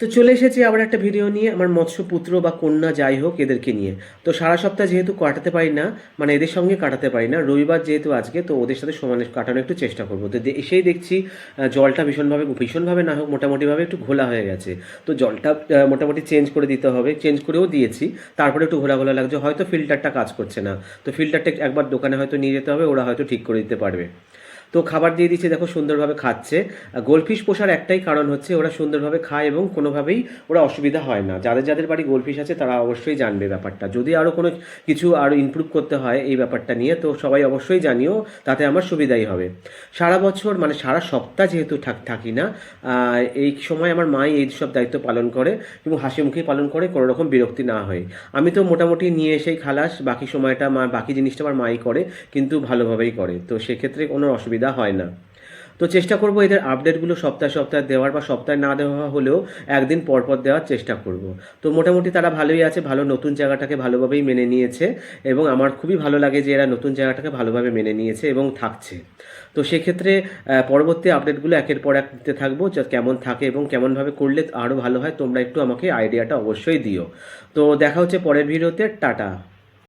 তো চলে এসেছি আবার একটা ভিডিও নিয়ে আমার মৎস্যপুত্র বা কন্যা যাই হোক এদেরকে নিয়ে। তো সারা সপ্তাহ যেহেতু কাটাতে পারি না, মানে এদের সঙ্গে কাটাতে পারি না, রবিবার যেহেতু আজকে, তো ওদের সাথে সমানে কাটানোর একটু চেষ্টা করবো। তো এসেই দেখছি জলটা ভীষণভাবে ভীষণভাবে না হোক মোটামুটিভাবে একটু ঘোলা হয়ে গেছে। তো জলটা মোটামুটি চেঞ্জ করে দিতে হবে, চেঞ্জ করেও দিয়েছি। তারপরে একটু ঘোলা ঘোলা লাগছে, হয়তো ফিল্টারটা কাজ করছে না। তো ফিল্টারটা একবার দোকানে হয়তো নিয়ে যেতে হবে, ওরা হয়তো ঠিক করে দিতে পারবে। তো খাবার দিয়ে দিচ্ছে, দেখো সুন্দরভাবে খাচ্ছে। গোলফিশ পোষার একটাই কারণ হচ্ছে ওরা সুন্দরভাবে খায় এবং কোনোভাবেই ওরা অসুবিধা হয় না। যাদের যাদের বাড়ি গোলফিশ আছে তারা অবশ্যই জানবে ব্যাপারটা। যদি আরও কোনো কিছু আরও ইমপ্রুভ করতে হয় এই ব্যাপারটা নিয়ে, তো সবাই অবশ্যই জানিও, তাতে আমার সুবিধাই হবে। সারা বছর মানে সারা সপ্তাহ যেহেতু থাকি না, এই সময় আমার মাই এই সব দায়িত্ব পালন করে এবং হাসি মুখেই পালন করে, কোনো রকম বিরক্তি না হয়। আমি তো মোটামুটি নিয়ে এসেই খালাস, বাকি সময়টা বাকি জিনিসটা আমার মাই করে, কিন্তু ভালোভাবেই করে, তো সেক্ষেত্রে কোনো অসুবিধা হয় না। তো চেষ্টা করব এদের আপডেটগুলো সপ্তাহে সপ্তাহে দেওয়ার, বা সপ্তাহে না দেওয়া হলেও একদিন পর পর দেওয়ার চেষ্টা করব। তো মোটামুটি তারা ভালোই আছে, ভালো নতুন জায়গাটাকে ভালোভাবেই মেনে নিয়েছে এবং আমার খুবই ভালো লাগে যে এরা নতুন জায়গাটাকে ভালোভাবে মেনে নিয়েছে এবং থাকছে। তো সেক্ষেত্রে পরবর্তী আপডেটগুলো একের পর এক দিতে থাকবো, যা কেমন থাকে এবং কেমনভাবে করলে আরও ভালো হয় তোমরা একটু আমাকে আইডিয়াটা অবশ্যই দিও। তো দেখা হচ্ছে পরের ভিডিওতে। টাটা।